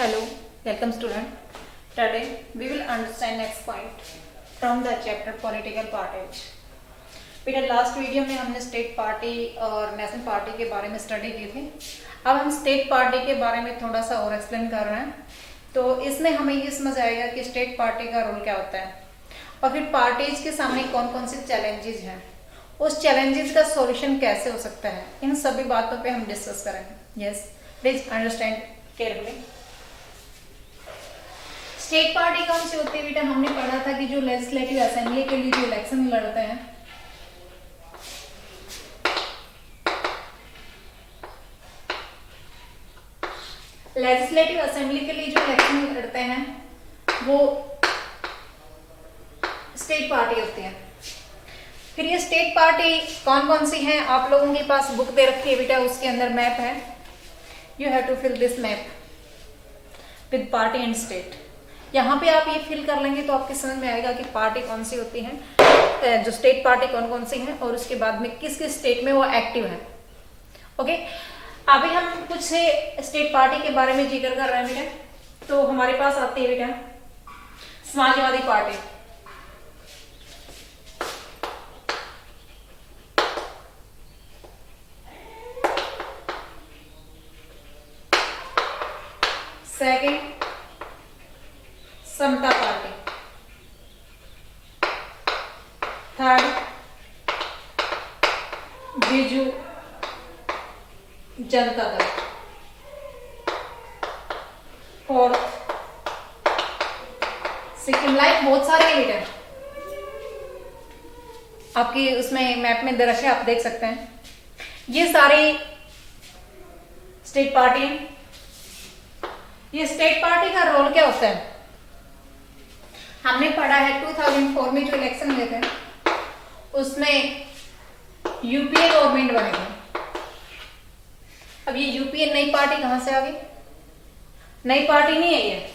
Hello, welcome student. Today we will understand next point from the chapter political parties. बेटा last video में हमने state party और national party के बारे में स्टडी की थी। अब हम स्टेट पार्टी के बारे में थोड़ा सा और एक्सप्लेन कर रहे हैं। तो इसमें हमें ये समझ आएगा कि स्टेट पार्टी का रोल क्या होता है और फिर पार्टीज के सामने कौन कौन से चैलेंजेस हैं, उस चैलेंजेस का सॉल्यूशन कैसे हो सकता है, इन सभी बातों पे हम डिस्कस करेंगे। Yes, please understand carefully. State party कौन सी होती है बेटा? हमने पढ़ा था कि जो लेजिस्लेटिव असेंबली के लिए जो इलेक्शन लड़ते हैं, लेजिस्लेटिव असेंबली के लिए जो इलेक्शन लड़ते हैं वो स्टेट पार्टी होती है। फिर ये स्टेट पार्टी कौन कौन सी हैं, आप लोगों के पास बुक दे रखी है बेटा, उसके अंदर मैप है। You have to fill this map with party and state. यहाँ पे आप ये फिल कर लेंगे तो आपके समझ में आएगा कि पार्टी कौन सी होती है, जो स्टेट पार्टी कौन कौन सी है और उसके बाद में किस किस स्टेट में वो एक्टिव है। ओके, अभी हम कुछ से स्टेट पार्टी के बारे में जिक्र कर रहे हैं बेटा। तो हमारे पास आती है बेटा समाजवादी पार्टी, सेकंड समता party, third Biju Janata Dal, fourth Sikkim life. बहुत सारे हैं बेटा, आपकी उसमें मैप में दृश्य आप देख सकते हैं। ये सारी स्टेट पार्टी है। ये स्टेट पार्टी का रोल क्या होता है? हमने पढ़ा है 2004 में जो इलेक्शन हुए थे उसमें यूपीए गवर्नमेंट बने थे। अब ये यूपीए नई पार्टी कहां से आ गई? नई पार्टी नहीं है ये,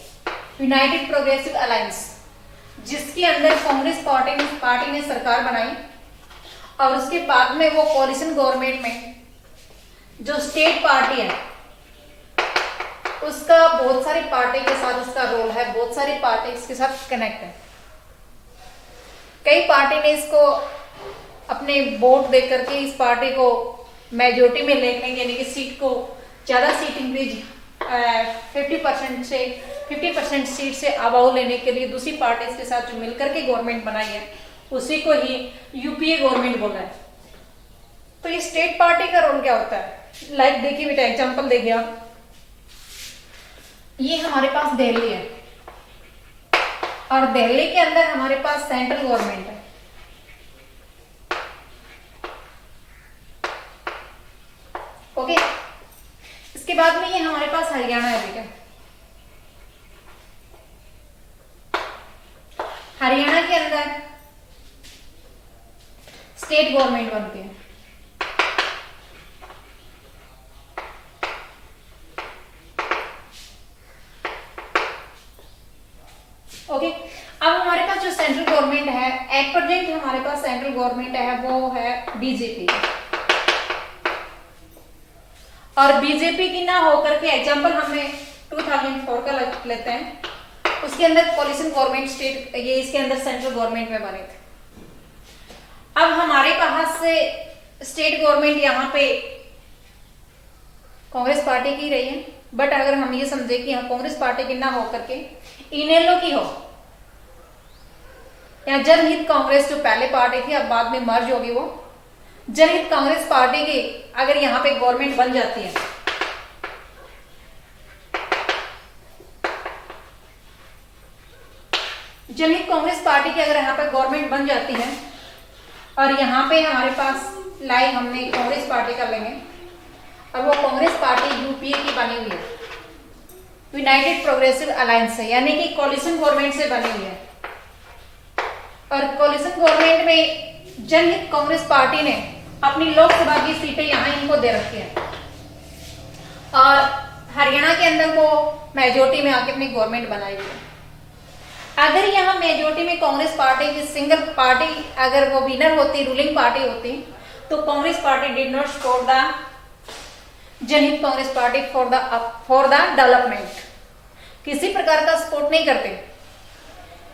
यूनाइटेड प्रोग्रेसिव अलायंस, जिसके अंदर कांग्रेस पार्टी ने सरकार बनाई और उसके बाद में वो कोalition गवर्नमेंट में जो स्टेट पार्टी है उसका बहुत सारी पार्टी के साथ उसका रोल है, बहुत सारी पार्टी इसके साथ कनेक्ट है। कई पार्टी ने इसको अपने वोट दे करके इस पार्टी को मेजोरिटी में लेने, यानी कि सीट को ज्यादा सीट इंक्रीज 50% सीट से अबाव लेने के लिए दूसरी पार्टी के साथ जो मिलकर के गवर्नमेंट बनाई है उसी को ही यूपीए गवर्नमेंट बोला है। तो ये स्टेट पार्टी का रोल क्या होता है? लाइक देखिए बेटा, एग्जांपल देखिए आप, ये हमारे पास दिल्ली है और दिल्ली के अंदर हमारे पास सेंट्रल गवर्नमेंट है। ओके, इसके बाद में ये हमारे पास हरियाणा है बेटा। हरियाणा के अंदर स्टेट गवर्नमेंट बनती है। ओके, अब हमारे पास जो सेंट्रल गवर्नमेंट है, एट प्रेजेंट हमारे पास सेंट्रल गवर्नमेंट है वो है बीजेपी। और बीजेपी की ना होकर के एग्जांपल हमें 2004 का लेते हैं, उसके अंदर कोalition गवर्नमेंट स्टेट, ये इसके अंदर सेंट्रल गवर्नमेंट में बने थे। अब हमारे पास से स्टेट गवर्नमेंट यहाँ पे कांग्रेस पार्टी की रही है, बट अगर हम ये समझे कि यहाँ कांग्रेस पार्टी की ना होकर के इनेलो की हो, या जनहित कांग्रेस जो पहले पार्टी थी अब बाद में मर्ज होगी, वो जनहित कांग्रेस पार्टी की अगर यहाँ पे गवर्नमेंट बन जाती है, जनहित कांग्रेस पार्टी की अगर यहाँ पे गवर्नमेंट बन जाती है और यहाँ पे हमारे पास लाइक हमने कांग्रेस पार्टी का लेंगे और वो कांग्रेस पार्टी यूपीए की बनी हुई है, यूनाइटेड प्रोग्रेसिव अलायंस है, यानी कि कोalition गवर्नमेंट से बनी हुई है। और कोalition गवर्नमेंट में जनहित कांग्रेस पार्टी ने अपनी लोकसभा की सीटें यहाँ इनको दे रखी है और हरियाणा के अंदर वो मेजोरिटी में आके अपनी गवर्नमेंट बनाई हुई है। अगर यहाँ मेजोरिटी में कांग्रेस पार्टी की सिंगल पार्टी अगर वो विनर होती, रूलिंग पार्टी होती, तो Congress party did not support the Janhit Congress party for the development. किसी प्रकार का सपोर्ट नहीं करते।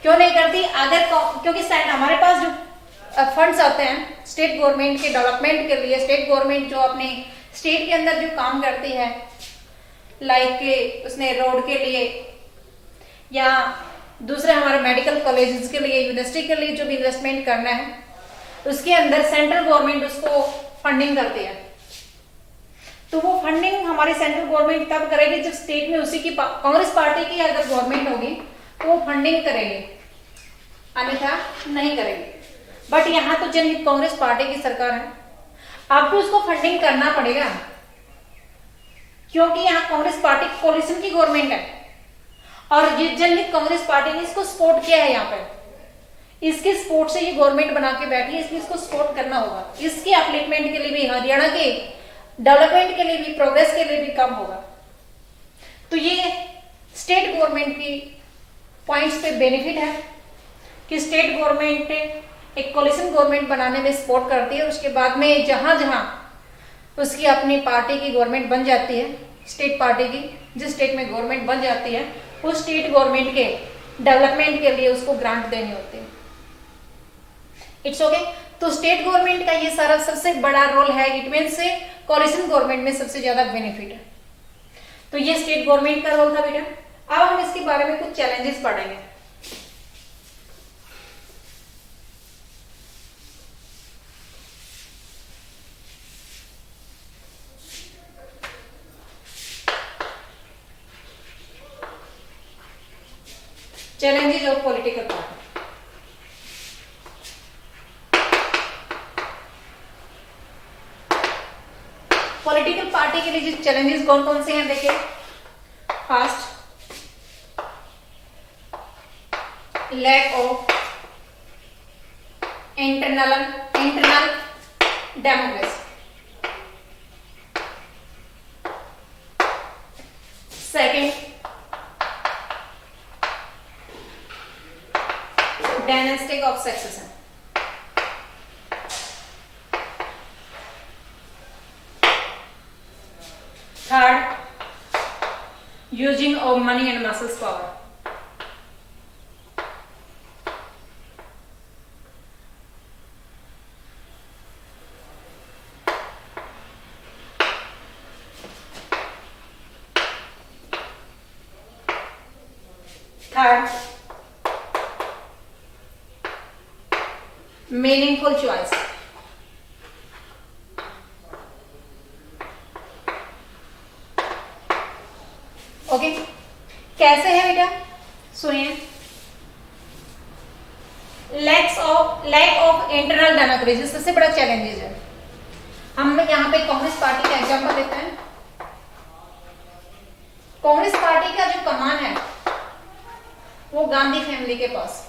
क्यों नहीं करती? अगर क्योंकि हमारे पास जो फंड्स आते हैं स्टेट गवर्नमेंट के डेवलपमेंट के लिए, स्टेट गवर्नमेंट जो अपने स्टेट के अंदर जो काम करती है, लाइक उसने रोड के लिए या दूसरे हमारे मेडिकल कॉलेजेस के लिए, यूनिवर्सिटी के लिए जो भी इन्वेस्टमेंट करना है, उसके अंदर सेंट्रल गवर्नमेंट उसको फंडिंग करती है। तो वो फंडिंग हमारी सेंट्रल गवर्नमेंट तब करेगी जब स्टेट में उसी की कांग्रेस पार्टी की अगर गवर्नमेंट होगी तो वो फंडिंग करेगी, अन्यथा नहीं करेगी। बट यहाँ तो जनहित कांग्रेस पार्टी की सरकार है, आपको उसको फंडिंग करना पड़ेगा, क्योंकि यहाँ कांग्रेस पार्टी कोलिशन की गवर्नमेंट है और ये जनहित कांग्रेस पार्टी ने इसको सपोर्ट किया है। यहाँ पे इसके सपोर्ट से ये गवर्नमेंट बना के बैठी है, इसलिए इसको सपोर्ट करना होगा। इसकी अपलिफ्टमेंट के लिए भी, हरियाणा के डेवलपमेंट के लिए भी, प्रोग्रेस के लिए भी काम होगा। तो ये स्टेट गवर्नमेंट की पॉइंट्स पे बेनिफिट है कि स्टेट गवर्नमेंट एक कोलिशन गवर्नमेंट बनाने में सपोर्ट करती है। उसके बाद में जहां जहां उसकी अपनी पार्टी की गवर्नमेंट बन जाती है, स्टेट पार्टी की जिस स्टेट में गवर्नमेंट बन जाती है, उस स्टेट गवर्नमेंट के डेवलपमेंट के लिए उसको ग्रांट देनी होती है। It's okay. तो स्टेट गवर्नमेंट का ये सारा सबसे बड़ा रोल है। इट मीन से कोलिशन गवर्नमेंट में सबसे ज्यादा बेनिफिट है। तो ये स्टेट गवर्नमेंट का रोल था बेटा। अब हम इसके बारे में कुछ चैलेंजेस पढ़ेंगे। Challenges of political party. Political party के लिए जो चैलेंजेस कौन कौन से हैं देखिए। First, lack of internal democracy. Second, dynastic of succession. Third, using of money and muscles power. Third, meaningful choice. Okay, कैसे है बेटा सुनिए। लैक ऑफ इंटरनल डेमोक्रेसी सबसे बड़ा चैलेंजेस है। हम यहाँ पे कांग्रेस पार्टी का एग्जांपल लेते हैं। कांग्रेस पार्टी का जो कमान है वो गांधी फैमिली के पास।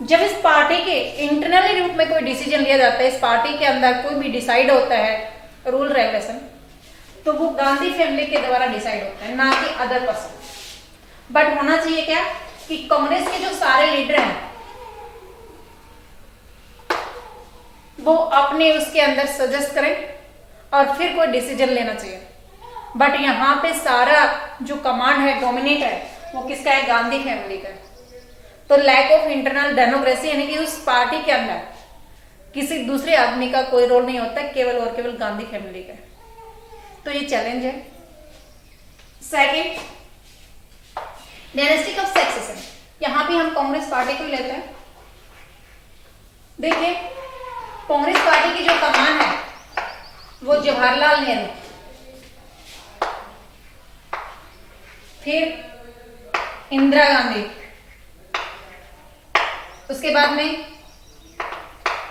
जब इस पार्टी के इंटरनली रूप में कोई डिसीजन लिया जाता है, इस पार्टी के अंदर कोई भी डिसाइड होता है रूल रेगुलेशन, तो वो गांधी फैमिली के द्वारा डिसाइड होता है, ना कि अदर पर्सन। बट होना चाहिए क्या कि कांग्रेस के जो सारे लीडर हैं वो अपने उसके अंदर सजेस्ट करें और फिर कोई डिसीजन लेना चाहिए। बट यहाँ पे सारा जो कमांड है, डोमिनेट है, वो किसका है? गांधी फैमिली का। तो लैक ऑफ इंटरनल डेमोक्रेसी यानी कि उस पार्टी के अंदर किसी दूसरे आदमी का कोई रोल नहीं होता, केवल और केवल गांधी फैमिली का। तो ये चैलेंज है। Second, dynastic of succession. यहां भी हम कांग्रेस पार्टी को ही लेते हैं। देखिए, कांग्रेस पार्टी की जो कमान है वो जवाहरलाल नेहरू, फिर इंदिरा गांधी, उसके बाद में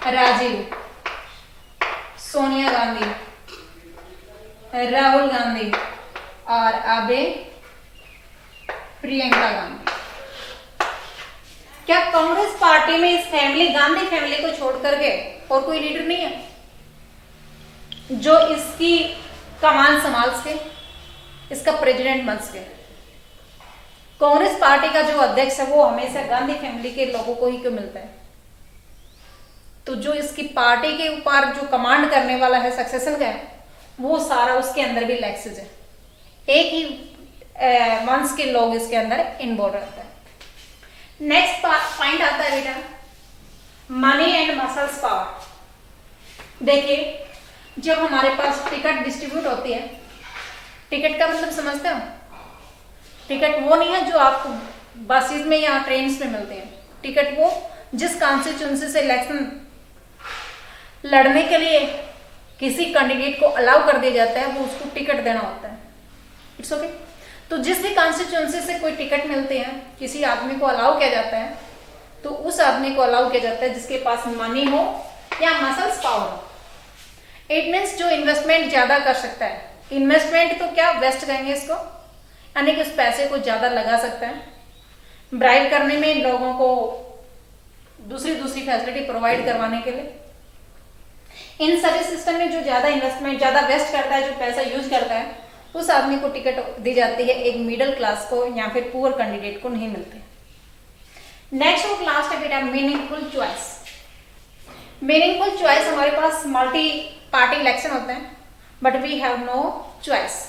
राजीव, सोनिया गांधी, राहुल गांधी और अबे प्रियंका गांधी। क्या कांग्रेस पार्टी में इस फैमिली, गांधी फैमिली को छोड़ करके और कोई लीडर नहीं है जो इसकी कमान संभाल सके, इसका प्रेसिडेंट बन सके? कांग्रेस पार्टी का जो अध्यक्ष है वो हमेशा गांधी फैमिली के लोगों को ही क्यों मिलता है? तो जो इसकी पार्टी के ऊपर जो कमांड करने वाला है, सक्सेशन का है, वो सारा उसके अंदर भी लैक्सेस है। एक ही वंश के लोग इसके अंदर इन्वॉल्व रहते हैं। नेक्स्ट पॉइंट आता है बेटा मनी एंड मसल्स पावर। देखिए जब हमारे पास टिकट डिस्ट्रीब्यूट होती है, टिकट का मतलब समझते हो, टिकट वो नहीं है जो आपको बसेस में या ट्रेन में मिलते हैं। टिकट वो जिस कॉन्स्टिट्यूंसी से इलेक्शन लड़ने के लिए किसी कैंडिडेट को अलाउ कर दिया जाता है, वो उसको टिकट देना होता है। It's okay. तो जिस भी कॉन्स्टिट्यूंसी से कोई टिकट मिलते हैं, किसी आदमी को अलाउ किया जाता है, तो उस आदमी को अलाउ किया जाता है जिसके पास मनी हो या मसल्स पावर हो। इट मीन्स जो इन्वेस्टमेंट ज्यादा कर सकता है। इन्वेस्टमेंट तो क्या वेस्ट कहेंगे इसको, यानी कि उस पैसे को ज्यादा लगा सकता है ब्राइब करने में, लोगों को दूसरी फैसिलिटी प्रोवाइड करवाने के लिए। इन सभी सिस्टम में जो ज्यादा इन्वेस्टमेंट ज्यादा वेस्ट करता है, जो पैसा यूज करता है, उस आदमी को टिकट दी जाती है, एक मिडिल क्लास को या फिर पुअर कैंडिडेट को नहीं मिलते। नेक्स्ट और लास्ट है बेटा मीनिंगफुल चॉइस। मीनिंगफुल चॉइस हमारे पास मल्टी पार्टी इलेक्शन होते हैं, but we have no choice.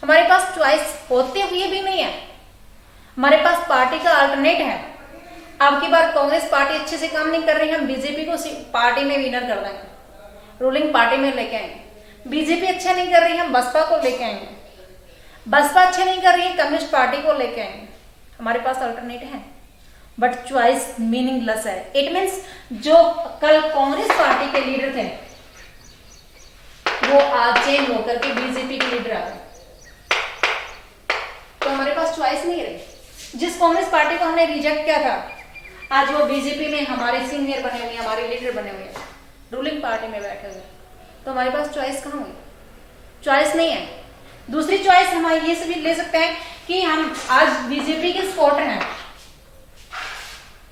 हमारे पास चॉइस होते हुए भी नहीं है, हमारे पास पार्टी का अल्टरनेट है। अब की बार कांग्रेस पार्टी अच्छे से काम नहीं कर रही है, हम बीजेपी को पार्टी में विनर कर देंगे, रूलिंग पार्टी में लेके आएंगे। बीजेपी अच्छा नहीं कर रही है, हम बसपा को लेके आएंगे। बसपा अच्छा नहीं कर रही है, कम्युनिस्ट पार्टी को लेके आएंगे। हमारे पास अल्टरनेट है, बट चॉइस मीनिंगलेस है। इट मीन्स जो कल कांग्रेस पार्टी के लीडर थे, वो आज चेंज होकर के बीजेपी के लीडर आ गए, तो हमारे पास चॉइस नहीं रही। जिस कांग्रेस पार्टी को हमने रिजेक्ट किया था, आज वो बीजेपी में हमारे सीनियर बने हुए, हमारे लीडर बने हुए, रूलिंग पार्टी में बैठे हुए, तो हमारे पास चॉइस कहाँ हुई? चॉइस नहीं है। दूसरी चॉइस हम ये से भी ले सकते हैं कि हम आज बीजेपी के सपोर्टर हैं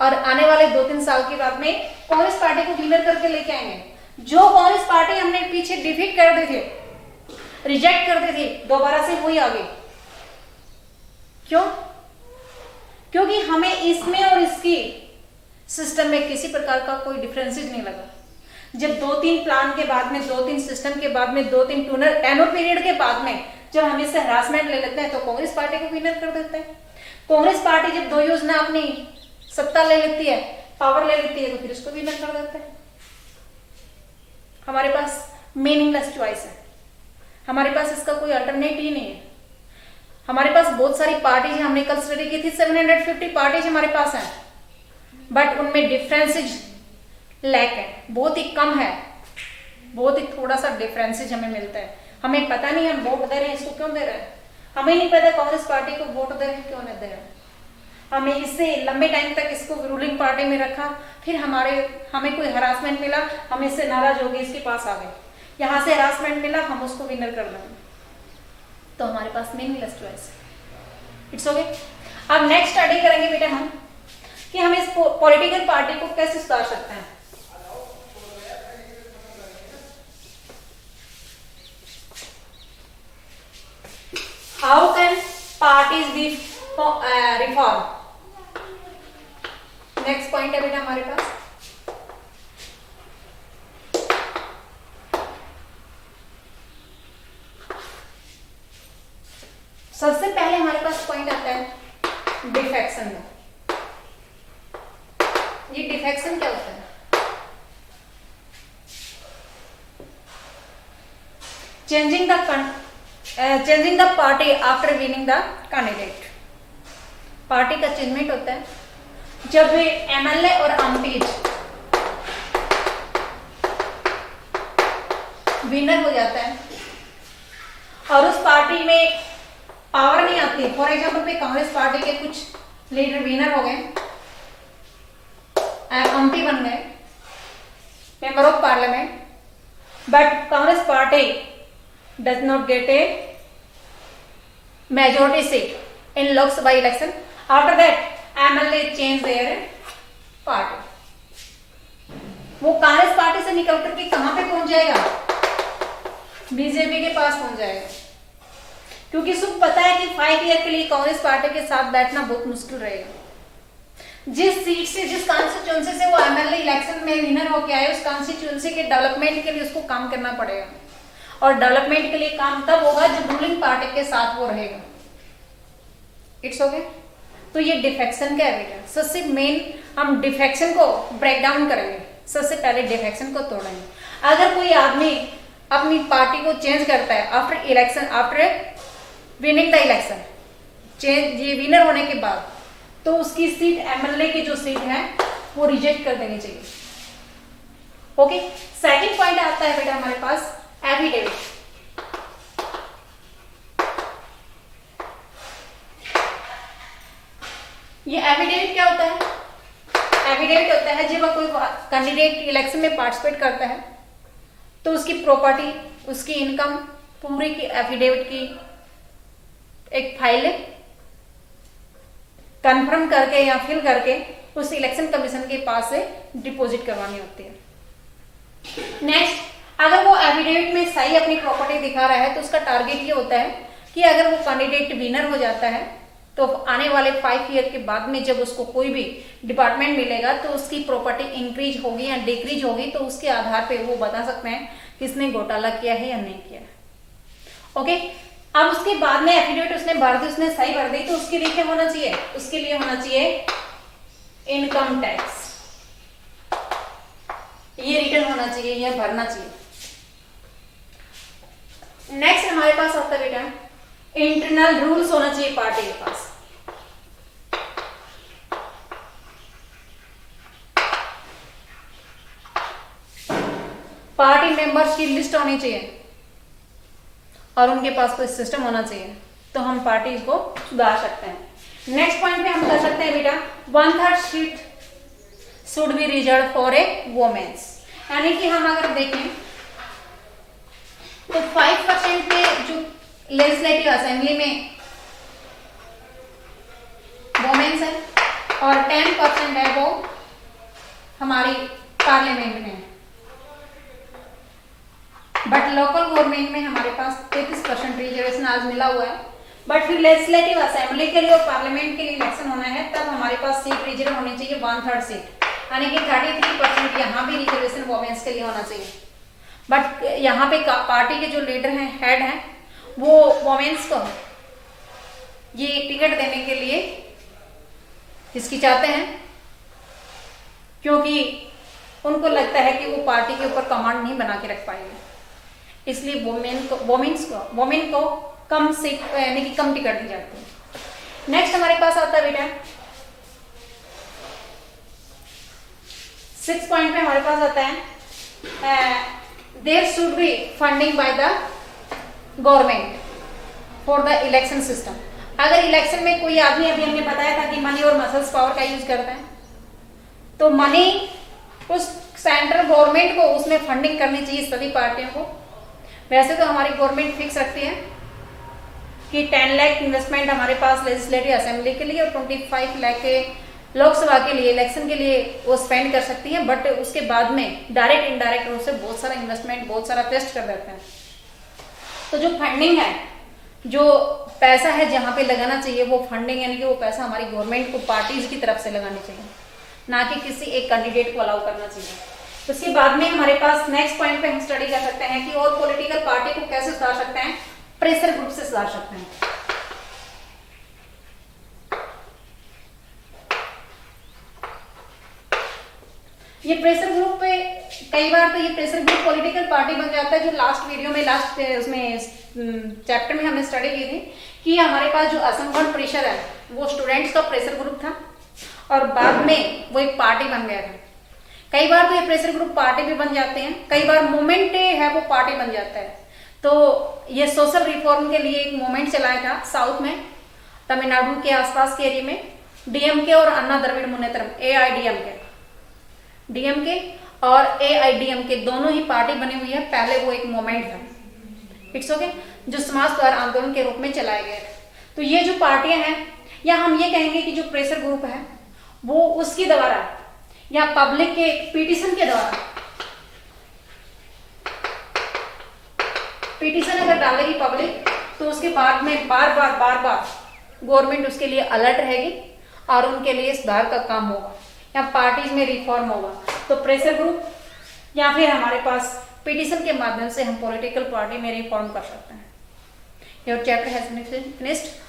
और आने वाले 2-3 साल के बाद में कांग्रेस पार्टी को विनर करके लेके आएंगे। जो कांग्रेस पार्टी हमने पीछे डिफीट कर दी थी, रिजेक्ट कर दी थी, दोबारा से वही आ गई। क्यों? क्योंकि हमें इसमें और इसकी सिस्टम में किसी प्रकार का कोई डिफरेंसेज नहीं लगा। जब 2-3 प्लान के बाद में, 2-3 सिस्टम के बाद में, 2-3 टेनर पीरियड के बाद में जब हम इससे हरासमेंट ले लेते हैं, तो कांग्रेस पार्टी को विनर कर देते हैं। कांग्रेस पार्टी जब 2 योजना अपनी सत्ता ले लेती है, पावर ले लेती है, तो फिर उसको विनर कर देते हैं। हमारे पास मीनिंगलेस चॉइस है, हमारे पास इसका कोई अल्टरनेट ही नहीं है। हमारे पास बहुत सारी पार्टीज, हमने कल स्टडी की थी, 750 पार्टीज हमारे पास हैं, बट उनमें डिफरेंसेज लैक है, बहुत ही कम है, बहुत ही थोड़ा सा डिफरेंसेज हमें मिलता है। हमें पता नहीं हम वोट दे रहे हैं, इसको क्यों दे रहे हैं, हमें नहीं पता कांग्रेस पार्टी को वोट दे रहे हैं, क्यों नहीं दे रहे हैं। हमें इससे लंबे टाइम तक इसको रूलिंग पार्टी में रखा, फिर हमें कोई हरासमेंट मिला, हम इससे नाराज हो गए, इसके पास आ गए, यहाँ से हरासमेंट मिला, हम उसको विनर कर देंगे, तो हमारे पास मीनिंगलेस चॉइस है। It's okay. अब नेक्स्ट स्टडी करेंगे बेटा हम कि हम इस पॉलिटिकल पार्टी को कैसे सुधार सकते हैं। How can parties B reform? Next point है बेटा हमारे पास सबसे पहले हमारे पास पॉइंट आता है डिफेक्शन में। ये डिफेक्शन क्या होता है? Changing the party after winning the candidate. Party का चेंजमेंट होता है जब भी एमएलए और एमपीज विनर हो जाता है और उस पार्टी में पावर नहीं आती। फॉर एग्जाम्पल पे कांग्रेस पार्टी के कुछ लीडर विनर हो गए, एमपी बन गए, member of parliament, but Congress party does not gate A majority seat in Lok Sabha election. After that MLA change their party. वो कांग्रेस पार्टी से निकल करके कहां पे पहुंच जाएगा? बीजेपी के पास पहुंच जाएगा, क्योंकि उसको पता है कि 5 ईयर के लिए कांग्रेस पार्टी के साथ बैठना बहुत मुश्किल रहेगा। जिस सीट से, जिस कॉन्स्टिट्यूंसी से वो एमएलए इलेक्शन में विनर होके आए, उस कॉन्स्टिट्यूंसी के डेवलपमेंट के लिए उसको काम करना पड़ेगा, और डेवलपमेंट के लिए काम तब होगा जब रूलिंग पार्टी के साथ वो रहेगा। It's okay. तो ये डिफेक्शन का है बेटा। सबसे मेन हम डिफेक्शन को ब्रेक डाउन करेंगे। सबसे पहले डिफेक्शन को तोड़ेंगे। अगर कोई आदमी अपनी पार्टी को चेंज करता है after election, after winning the election, change ये विनर होने के बाद, तो उसकी सीट एमएलए की जो सीट है वो रिजेक्ट कर देनी चाहिए। ओके। सेकंड पॉइंट आता है बेटा हमारे पास एफिडेविट। ये एफिडेविट क्या होता है? एफिडेविट होता है जब कोई कैंडिडेट इलेक्शन में पार्टिसिपेट करता है तो उसकी प्रॉपर्टी, उसकी इनकम पूरी की एफिडेविट की एक फाइल कंफर्म करके या फिल करके उस इलेक्शन कमीशन के पास से डिपॉजिट करवानी होती है। नेक्स्ट, अगर वो एफिडेविट में सही अपनी प्रॉपर्टी दिखा रहा है तो उसका टारगेट ये होता है कि अगर वो कैंडिडेट विनर हो जाता है तो आने वाले 5 ईयर के बाद में जब उसको कोई भी डिपार्टमेंट मिलेगा तो उसकी प्रॉपर्टी इंक्रीज होगी या डिक्रीज होगी, तो उसके आधार पे वो बता सकते हैं किसने घोटाला किया है या नहीं किया है। ओके। अब उसके बाद में एफिडेविट उसने भर दी, उसने सही भर दी, तो उसके लिए क्या होना चाहिए? उसके लिए होना चाहिए इनकम टैक्स। ये रिटर्न होना चाहिए, ये भरना चाहिए। नेक्स्ट हमारे पास आता है बेटा इंटरनल रूल्स होना चाहिए पार्टी के पास। पार्टी मेंबर्स की लिस्ट होनी चाहिए और उनके पास कोई सिस्टम होना चाहिए, तो हम पार्टी को सुधार सकते हैं। नेक्स्ट पॉइंट पे हम कर सकते हैं बेटा 1/3 seat should be reserve for a women's. यानी कि हम अगर देखें तो 5% पे जो लेजिस्लेटिव असेंबली में वोमेन्स है और 10% है वो हमारी पार्लियामेंट में है। बट लोकल गवर्नमेंट में हमारे पास 33% रिजर्वेशन आज मिला हुआ है। बट फिर लेजिस्लेटिव असेंबली के लिए और पार्लियामेंट के लिए इलेक्शन होना है तब हमारे पास सीट रिजर्व होनी चाहिए 1/3 सीट, यानी कि 33% यहाँ भी रिजर्वेशन वोमेन्स के लिए होना चाहिए। बट यहाँ पे पार्टी के जो लीडर हैं, हेड हैं, वो वोमेन्स को ये टिकट देने के लिए हिचकिचाते हैं क्योंकि उनको लगता है कि वो पार्टी के ऊपर कमांड नहीं बना के रख पाएंगे, इसलिए वोमेन को कम सीट यानी कि कम टिकट दी जाती है। नेक्स्ट हमारे पास आता है बेटा 6 पॉइंट में हमारे पास आता है there should be funding by the government for the election system. अगर इलेक्शन में कोई आदमी, अभी हमने बताया था कि मनी और मसल्स पावर का यूज करता है, तो मनी उस सेंट्रल गवर्नमेंट को उसमें फंडिंग करनी चाहिए सभी पार्टियों को। वैसे तो हमारी गवर्नमेंट फिक्स रखती है कि 10 लाख इन्वेस्टमेंट हमारे पास लेजिस्लेटिव असेंबली के लिए और 25 लाख के लोकसभा के लिए इलेक्शन के लिए वो स्पेंड कर सकती है। बट उसके बाद में डायरेक्ट इनडायरेक्ट रूप से बहुत सारा इन्वेस्टमेंट, बहुत सारा वेस्ट कर देते हैं। तो जो फंडिंग है, जो पैसा है जहाँ पे लगाना चाहिए वो फंडिंग, यानी कि वो पैसा हमारी गवर्नमेंट को पार्टीज की तरफ से लगानी चाहिए, ना कि किसी एक कैंडिडेट को अलाउ करना चाहिए। तो इसके बाद में हमारे पास नेक्स्ट पॉइंट पे हम स्टडी कर सकते हैं कि और पॉलिटिकल पार्टी को कैसे सुधार सकते हैं, प्रेशर ग्रुप से सुधार सकते हैं। ये प्रेशर ग्रुप पे कई बार तो ये प्रेशर ग्रुप पॉलिटिकल पार्टी बन जाता है, जो लास्ट वीडियो में उसमें चैप्टर में हमने स्टडी की थी कि हमारे पास जो असम गण परिषद है वो स्टूडेंट्स का प्रेशर ग्रुप था और बाद में वो एक पार्टी बन गया था। कई बार तो ये प्रेशर ग्रुप पार्टी भी बन जाते हैं, कई बार मूवमेंट है वो पार्टी बन जाता है। तो ये सोशल रिफॉर्म के लिए एक मूवमेंट चलाया था साउथ में, तमिलनाडु के आसपास के एरिया में, डीएमके और अन्ना द्रविड़ मुन्नेत्रम एआईडीएमके, डीएमके और एआईडीएमके दोनों ही पार्टी बनी हुई है। पहले वो एक मूवमेंट था, इट्स ओके, जो समाज सुधार आंदोलन के रूप में चलाए गए थे। तो ये जो पार्टियां हैं, या हम ये कहेंगे कि जो प्रेशर ग्रुप है वो उसके द्वारा या पब्लिक के पिटीशन के द्वारा, पिटीशन अगर डालेगी पब्लिक तो उसके बाद में बार बार गवर्नमेंट उसके लिए अलर्ट रहेगी और उनके लिए सुधार का काम होगा या पार्टीज में रिफॉर्म होगा। तो प्रेशर ग्रुप या फिर हमारे पास पिटीशन के माध्यम से हम पॉलिटिकल पार्टी में रिफॉर्म कर सकते हैं। Your chapter has been finished.